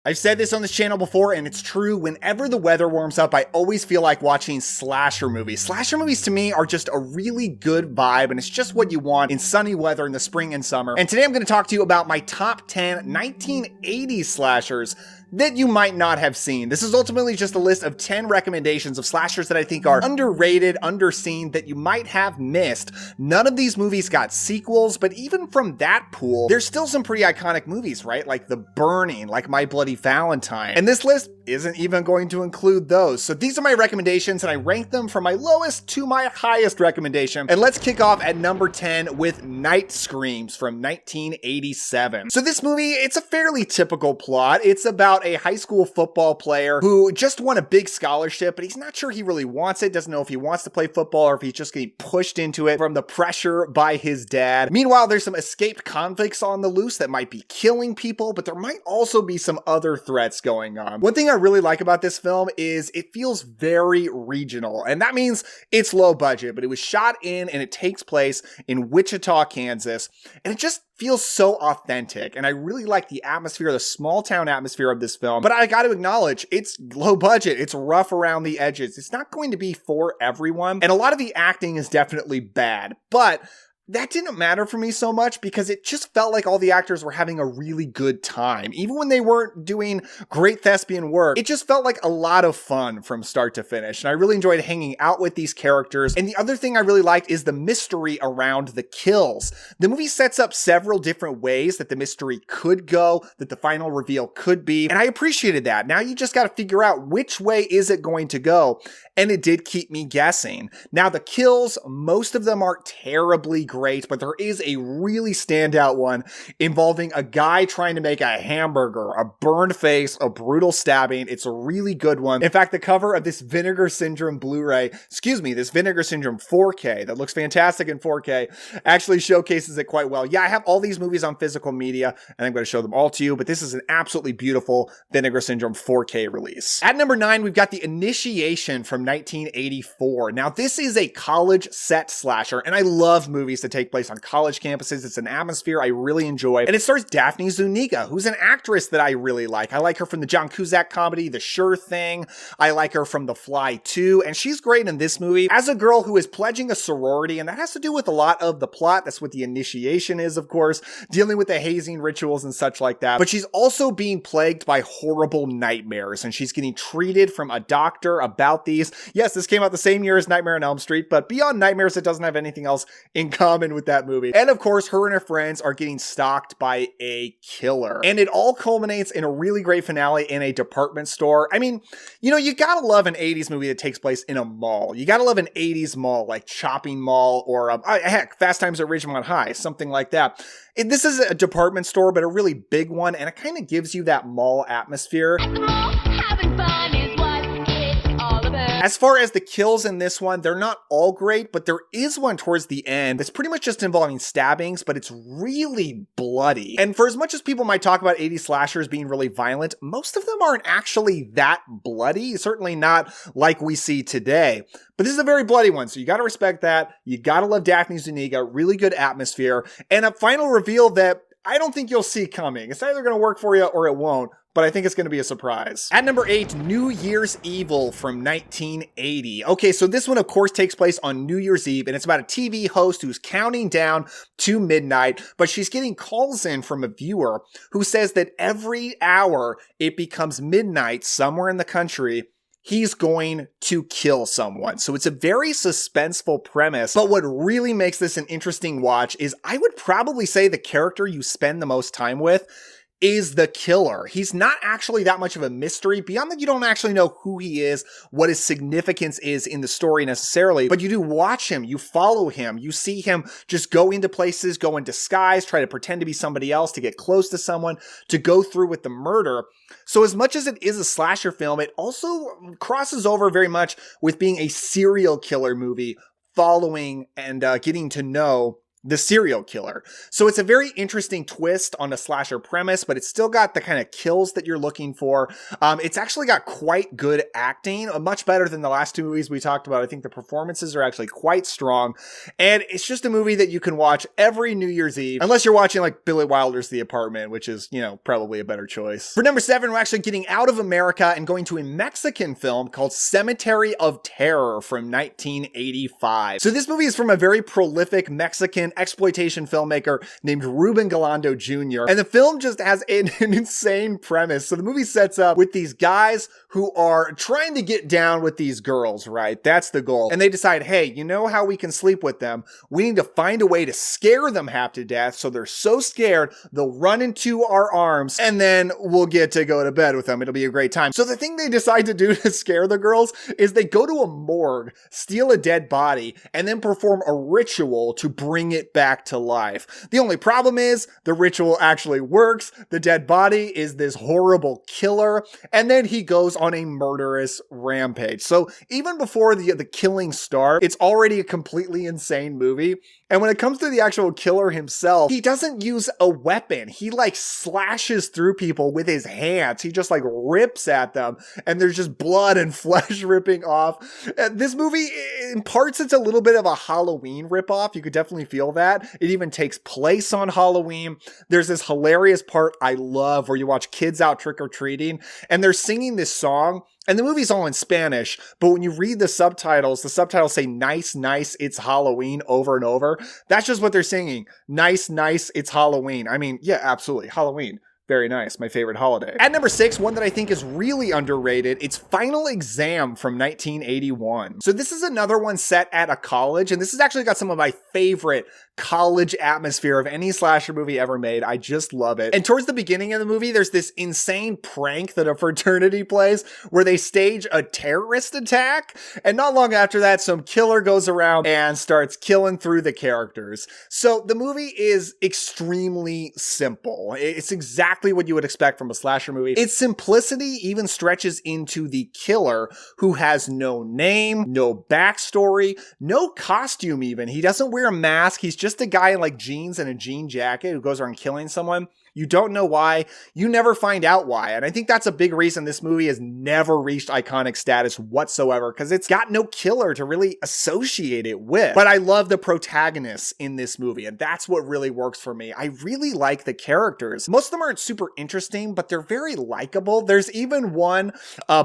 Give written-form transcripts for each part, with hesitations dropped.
I've said this on this channel before, and it's true. Whenever the weather warms up, I always feel like watching slasher movies. Slasher movies to me are just a really good vibe, and it's just what you want in sunny weather in the spring and summer. And today I'm going to talk to you about my top 10 1980s slashers that you might not have seen. This is ultimately just a list of 10 recommendations of slashers that I think are underrated, underseen, that you might have missed. None of these movies got sequels, but even from that pool, there's still some pretty iconic movies, right? Like The Burning, like My Bloody Valentine. And this list isn't even going to include those. So these are my recommendations, and I rank them from my lowest to my highest recommendation. And let's kick off at number 10 with Night Screams from 1987. So this movie, it's a fairly typical plot. It's about a high school football player who just won a big scholarship, but he's not sure he really wants it, doesn't know if he wants to play football or if he's just getting pushed into it from the pressure by his dad. Meanwhile, there's some escaped convicts on the loose that might be killing people, but there might also be some other threats going on. One thing I really like about this film is it feels very regional, and that means it's low budget, but it was shot in and it takes place in Wichita, Kansas, and it just feels so authentic, and I really like the atmosphere, the small town atmosphere of this film. But I got to acknowledge, it's low budget, it's rough around the edges, it's not going to be for everyone, and a lot of the acting is definitely bad, but that didn't matter for me so much because it just felt like all the actors were having a really good time. Even when they weren't doing great thespian work, it just felt like a lot of fun from start to finish. And I really enjoyed hanging out with these characters. And the other thing I really liked is the mystery around the kills. The movie sets up several different ways that the mystery could go, that the final reveal could be. And I appreciated that. Now you just got to figure out which way is it going to go. And it did keep me guessing. Now the kills, most of them aren't terribly great, but there is a really standout one involving a guy trying to make a hamburger, a burned face, a brutal stabbing. It's a really good one. In fact, the cover of this Vinegar Syndrome Blu-ray, this Vinegar Syndrome 4K that looks fantastic in 4K, actually showcases it quite well. Yeah, I have all these movies on physical media, and I'm going to show them all to you, but this is an absolutely beautiful Vinegar Syndrome 4K release. At number 9, we've got The Initiation from 1984. Now, this is a college set slasher, and I love movies that take place on college campuses. It's an atmosphere I really enjoy, and it stars Daphne Zuniga, who's an actress that I really like. I like her from the John Cusack comedy, The Sure Thing. I like her from The Fly 2, and she's great in this movie as a girl who is pledging a sorority, and that has to do with a lot of the plot. That's what the initiation is, of course, dealing with the hazing rituals and such like that. But she's also being plagued by horrible nightmares, and she's getting treated from a doctor about these. Yes, this came out the same year as Nightmare on Elm Street, but beyond nightmares, it doesn't have anything else in common with that movie. And of course, her and her friends are getting stalked by a killer. And it all culminates in a really great finale in a department store. I mean, you gotta love an 80s movie that takes place in a mall. You gotta love an 80s mall, like Chopping Mall or, heck, Fast Times at Ridgemont High, something like that. This is a department store, but a really big one, and it kind of gives you that mall atmosphere. Having fun is what it's all about. As far as the kills in this one, they're not all great, but there is one towards the end that's pretty much just involving stabbings, but it's really bloody. And for as much as people might talk about 80s slashers being really violent, most of them aren't actually that bloody, certainly not like we see today. But this is a very bloody one, so you gotta respect that. You gotta love Daphne Zuniga, really good atmosphere, and a final reveal that I don't think you'll see coming. It's either gonna work for you or it won't, but I think it's going to be a surprise. At number 8, New Year's Evil from 1980. Okay, so this one, of course, takes place on New Year's Eve, and it's about a TV host who's counting down to midnight, but she's getting calls in from a viewer who says that every hour it becomes midnight somewhere in the country, he's going to kill someone. So it's a very suspenseful premise, but what really makes this an interesting watch is I would probably say the character you spend the most time with is the killer. He's not actually that much of a mystery, beyond that you don't actually know who he is, what his significance is in the story necessarily, but you do watch him, you follow him, you see him just go into places, go in disguise, try to pretend to be somebody else, to get close to someone, to go through with the murder. So as much as it is a slasher film, it also crosses over very much with being a serial killer movie, following and getting to know the serial killer. So it's a very interesting twist on a slasher premise, but it's still got the kind of kills that you're looking for. It's actually got quite good acting, much better than the last two movies we talked about. I think the performances are actually quite strong. And it's just a movie that you can watch every New Year's Eve, unless you're watching like Billy Wilder's The Apartment, which is, probably a better choice. For number 7, we're actually getting out of America and going to a Mexican film called Cemetery of Terror from 1985. So this movie is from a very prolific Mexican exploitation filmmaker named Ruben Galando Jr. And the film just has an insane premise. So the movie sets up with these guys who are trying to get down with these girls, right? That's the goal. And they decide, hey, you know how we can sleep with them? We need to find a way to scare them half to death so they're so scared they'll run into our arms and then we'll get to go to bed with them. It'll be a great time. So the thing they decide to do to scare the girls is they go to a morgue, steal a dead body, and then perform a ritual to bring it back to life. The only problem is the ritual actually works. The dead body is this horrible killer, and then he goes on a murderous rampage. So even before the killing start, it's already a completely insane movie. And when it comes to the actual killer himself, he doesn't use a weapon. He like slashes through people with his hands. He just like rips at them and there's just blood and flesh ripping off. This movie, in parts, it's a little bit of a Halloween ripoff. You could definitely feel that. It even takes place on Halloween. There's this hilarious part I love where you watch kids out trick-or-treating and they're singing this song. And the movie's all in Spanish, but when you read the subtitles say, nice, nice, it's Halloween over and over. That's just what they're singing. Nice, nice, it's Halloween. I mean, yeah, absolutely. Halloween. Very nice. My favorite holiday. At number 6, one that I think is really underrated. It's Final Exam from 1981. So this is another one set at a college, and this has actually got some of my favorite college atmosphere of any slasher movie ever made. I just love it. And towards the beginning of the movie, there's this insane prank that a fraternity plays where they stage a terrorist attack. And not long after that, some killer goes around and starts killing through the characters. So the movie is extremely simple. It's exactly what you would expect from a slasher movie. Its simplicity even stretches into the killer, who has no name, no backstory, no costume even. He doesn't wear a mask. He's just a guy in like jeans and a jean jacket who goes around killing someone. You don't know why. You never find out why. And I think that's a big reason this movie has never reached iconic status whatsoever, because it's got no killer to really associate it with. But I love the protagonists in this movie, and that's what really works for me. I really like the characters. Most of them aren't super interesting, but they're very likable. There's even one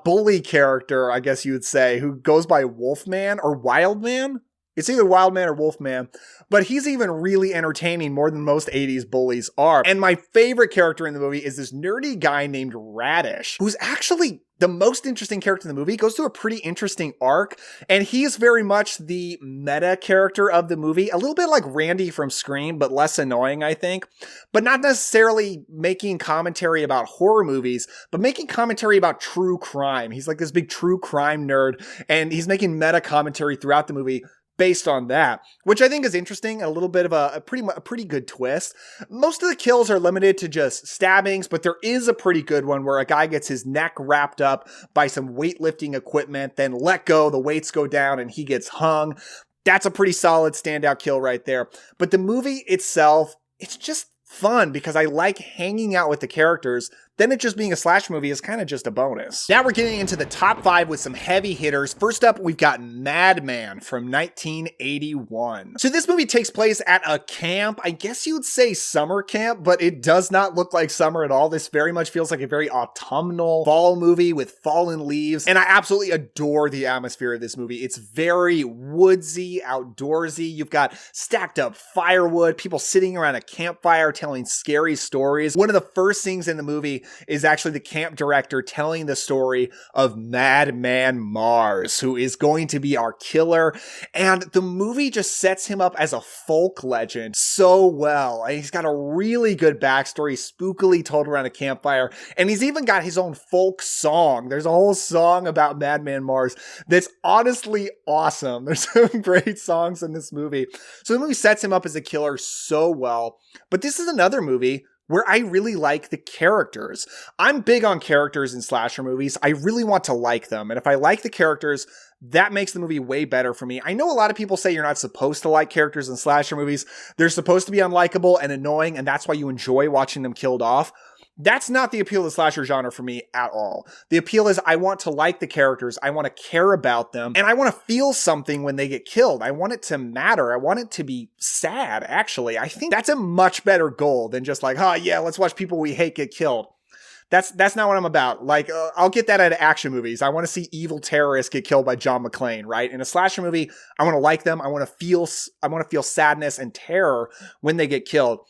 bully character, I guess you would say, who goes by Wolfman or Wildman. It's either Wildman or Wolfman, but he's even really entertaining more than most 80s bullies are. And my favorite character in the movie is this nerdy guy named Radish, who's actually the most interesting character in the movie. He goes through a pretty interesting arc, and he's very much the meta character of the movie. A little bit like Randy from Scream, but less annoying, I think. But not necessarily making commentary about horror movies, but making commentary about true crime. He's like this big true crime nerd, and he's making meta commentary throughout the movie based on that, which I think is interesting, a little bit of a pretty good twist. Most of the kills are limited to just stabbings, but there is a pretty good one where a guy gets his neck wrapped up by some weightlifting equipment, then let go, the weights go down, and he gets hung. That's a pretty solid standout kill right there. But the movie itself, it's just fun because I like hanging out with the characters. Then it just being a slash movie is kind of just a bonus. Now we're getting into the top 5 with some heavy hitters. First up, we've got Madman from 1981. So this movie takes place at a camp. I guess you would say summer camp, but it does not look like summer at all. This very much feels like a very autumnal fall movie with fallen leaves. And I absolutely adore the atmosphere of this movie. It's very woodsy, outdoorsy. You've got stacked up firewood, people sitting around a campfire telling scary stories. One of the first things in the movie is actually the camp director telling the story of Madman Mars, who is going to be our killer. And the movie just sets him up as a folk legend so well. And he's got a really good backstory, spookily told around a campfire. And he's even got his own folk song. There's a whole song about Madman Mars that's honestly awesome. There's some great songs in this movie. So the movie sets him up as a killer so well. But this is another movie where I really like the characters. I'm big on characters in slasher movies. I really want to like them. And if I like the characters, that makes the movie way better for me. I know a lot of people say you're not supposed to like characters in slasher movies. They're supposed to be unlikable and annoying, and that's why you enjoy watching them killed off. That's not the appeal of the slasher genre for me at all. The appeal is I want to like the characters, I want to care about them, and I want to feel something when they get killed. I want it to matter. I want it to be sad, actually. I think that's a much better goal than just like, oh yeah, let's watch people we hate get killed. That's not what I'm about. Like, I'll get that out of action movies. I want to see evil terrorists get killed by John McClane, right? In a slasher movie, I want to like them. I want to feel sadness and terror when they get killed.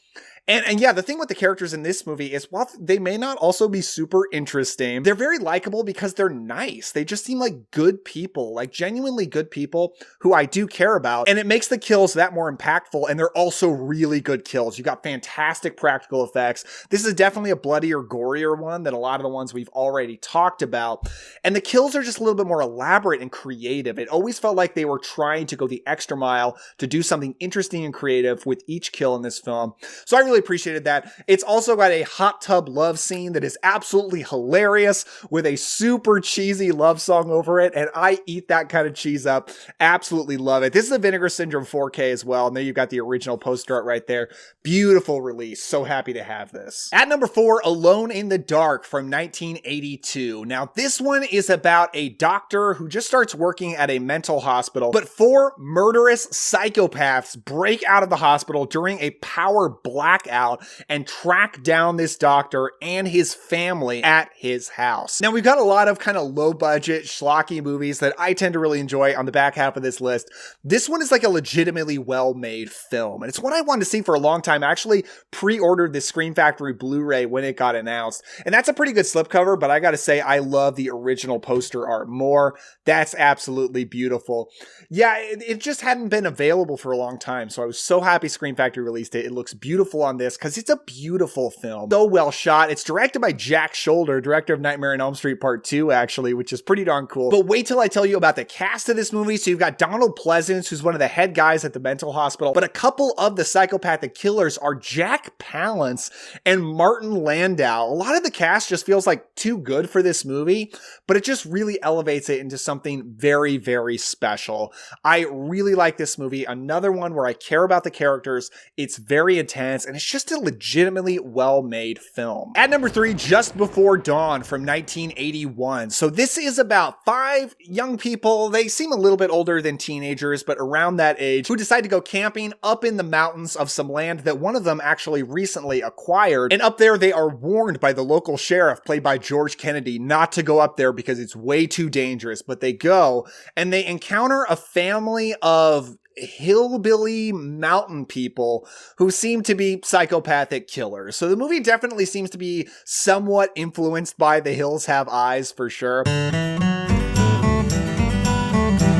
And yeah, the thing with the characters in this movie is while they may not also be super interesting, they're very likable because they're nice. They just seem like good people, like genuinely good people who I do care about. And it makes the kills that more impactful. And they're also really good kills. You got fantastic practical effects. This is definitely a bloodier, gorier one than a lot of the ones we've already talked about. And the kills are just a little bit more elaborate and creative. It always felt like they were trying to go the extra mile to do something interesting and creative with each kill in this film. So I really appreciated that. It's also got a hot tub love scene that is absolutely hilarious with a super cheesy love song over it, and I eat that kind of cheese up. Absolutely love it. This is a Vinegar Syndrome 4K as well, and there you've got the original poster art right there. Beautiful release. So happy to have this. At number 4, Alone in the Dark from 1982. Now, this one is about a doctor who just starts working at a mental hospital, but 4 murderous psychopaths break out of the hospital during a power blackout and track down this doctor and his family at his house. Now, we've got a lot of kind of low budget schlocky movies that I tend to really enjoy on the back half of this list. This one is like a legitimately well-made film, and it's what I wanted to see for a long time. I actually pre-ordered the Scream Factory Blu-ray when it got announced, and that's a pretty good slipcover, but I gotta say I love the original poster art more. That's absolutely beautiful. Yeah, it just hadn't been available for a long time, so I was so happy Scream Factory released it. It looks beautiful on this because it's a beautiful film. So well shot. It's directed by Jack Shoulder, director of Nightmare on Elm Street Part 2, actually, which is pretty darn cool. But wait till I tell you about the cast of this movie. So you've got Donald Pleasance, who's one of the head guys at the mental hospital, but a couple of the psychopathic killers are Jack Palance and Martin Landau. A lot of the cast just feels like too good for this movie, but it just really elevates it into something very, very special. I really like this movie. Another one where I care about the characters. It's very intense, and it's just a legitimately well-made film. At number 3, Just Before Dawn from 1981. So this is about 5 young people. They seem a little bit older than teenagers, but around that age, who decide to go camping up in the mountains of some land that one of them actually recently acquired. And up there, they are warned by the local sheriff, played by George Kennedy, not to go up there because it's way too dangerous. But they go, and they encounter a family of hillbilly mountain people who seem to be psychopathic killers. So the movie definitely seems to be somewhat influenced by The Hills Have Eyes, for sure.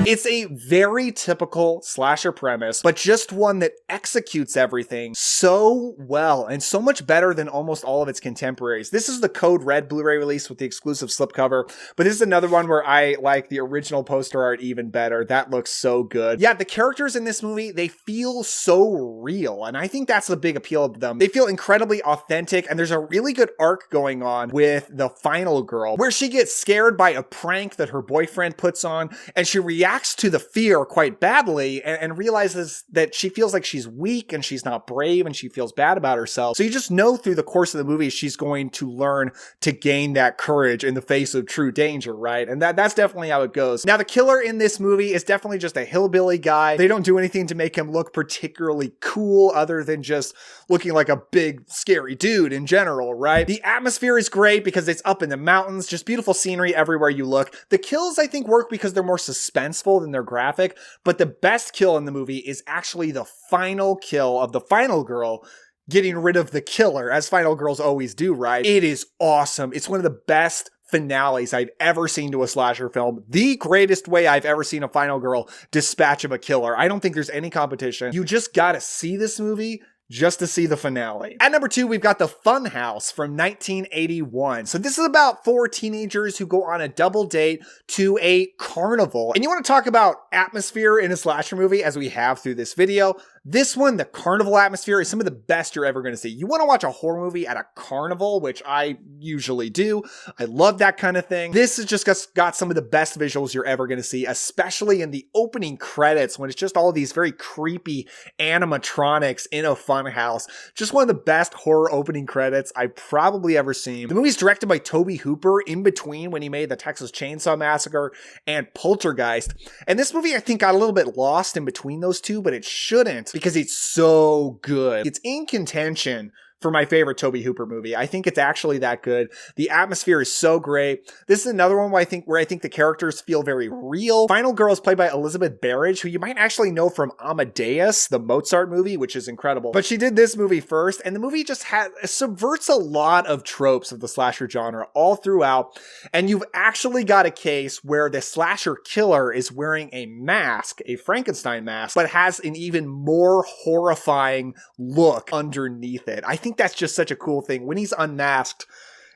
It's a very typical slasher premise, but just one that executes everything so well and so much better than almost all of its contemporaries. This is the Code Red Blu-ray release with the exclusive slipcover, but this is another one where I like the original poster art even better. That looks so good. Yeah, the characters in this movie, they feel so real, and I think that's the big appeal of them. They feel incredibly authentic, and there's a really good arc going on with the final girl, where she gets scared by a prank that her boyfriend puts on, and she reacts to the fear quite badly and realizes that she feels like she's weak and she's not brave and she feels bad about herself. So you just know through the course of the movie she's going to learn to gain that courage in the face of true danger, right? And that's definitely how it goes. Now, the killer in this movie is definitely just a hillbilly guy. They don't do anything to make him look particularly cool other than just looking like a big, scary dude in general, right? The atmosphere is great because it's up in the mountains, just beautiful scenery everywhere you look. The kills, I think, work because they're more suspenseful than they're graphic, but the best kill in the movie is actually the final kill of the final girl getting rid of the killer, as final girls always do, right? It is awesome. It's one of the best finales I've ever seen to a slasher film. The greatest way I've ever seen a final girl dispatch of a killer. I don't think there's any competition. You just gotta see this movie just to see the finale. At number 2, we've got The Funhouse from 1981. So this is about 4 teenagers who go on a double date to a carnival. And you want to talk about atmosphere in a slasher movie, as we have through this video? This one, the carnival atmosphere, is some of the best you're ever going to see. You want to watch a horror movie at a carnival, which I usually do. I love that kind of thing. This has just got some of the best visuals you're ever going to see, especially in the opening credits when it's just all these very creepy animatronics in a fun house. Just one of the best horror opening credits I've probably ever seen. The movie's directed by Tobe Hooper in between when he made the Texas Chainsaw Massacre and Poltergeist. And this movie, I think, got a little bit lost in between those two, but it shouldn't because it's so good. It's in contention for my favorite Tobe Hooper movie. I think it's actually that good. The atmosphere is so great. This is another one where I think the characters feel very real. Final Girl is played by Elizabeth Berridge, who you might actually know from Amadeus, the Mozart movie, which is incredible. But she did this movie first, and the movie just subverts a lot of tropes of the slasher genre all throughout. And you've actually got a case where the slasher killer is wearing a mask, a Frankenstein mask, but has an even more horrifying look underneath it. I think that's just such a cool thing. When he's unmasked,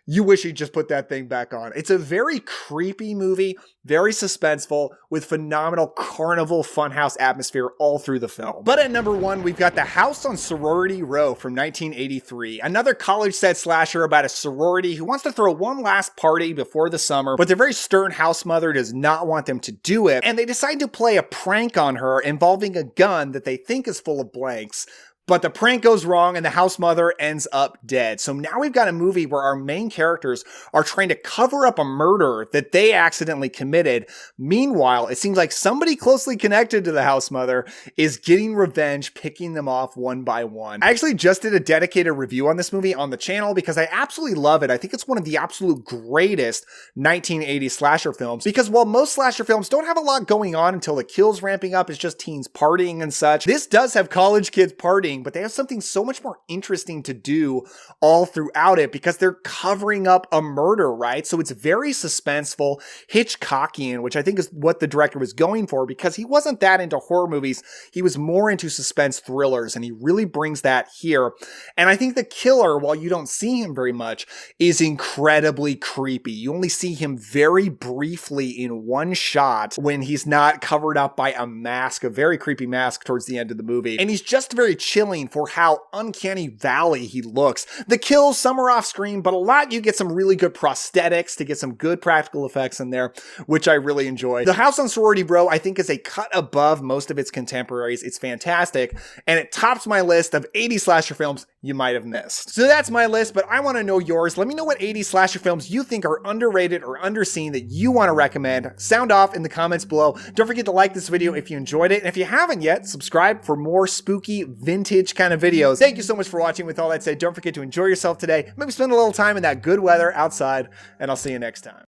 you wish he'd just put that thing back on. It's a very creepy movie, very suspenseful, with phenomenal carnival funhouse atmosphere all through the film. But at number 1, we've got The House on Sorority Row from 1983. Another college-set slasher about a sorority who wants to throw one last party before the summer, but their very stern house mother does not want them to do it, and they decide to play a prank on her involving a gun that they think is full of blanks. But the prank goes wrong and the house mother ends up dead. So now we've got a movie where our main characters are trying to cover up a murder that they accidentally committed. Meanwhile, it seems like somebody closely connected to the house mother is getting revenge, picking them off one by one. I actually just did a dedicated review on this movie on the channel because I absolutely love it. I think it's one of the absolute greatest 1980s slasher films, because while most slasher films don't have a lot going on until the kills ramping up, it's just teens partying and such, this does have college kids partying, but they have something so much more interesting to do all throughout it because they're covering up a murder, right? So it's very suspenseful, Hitchcockian, which I think is what the director was going for, because he wasn't that into horror movies. He was more into suspense thrillers, and he really brings that here. And I think the killer, while you don't see him very much, is incredibly creepy. You only see him very briefly in one shot when he's not covered up by a mask, a very creepy mask towards the end of the movie. And he's just very chilling for how uncanny valley he looks. The kills, some are off screen, but a lot you get some really good prosthetics to get some good practical effects in there, which I really enjoy. The House on Sorority Row, I think, is a cut above most of its contemporaries. It's fantastic, and it tops my list of 80 slasher films you might have missed. So that's my list, but I want to know yours. Let me know what 80 slasher films you think are underrated or underseen that you want to recommend. Sound off in the comments below. Don't forget to like this video if you enjoyed it, and if you haven't yet, subscribe for more spooky, vintage kind of videos. Thank you so much for watching. With all that said, don't forget to enjoy yourself today. Maybe spend a little time in that good weather outside, and I'll see you next time.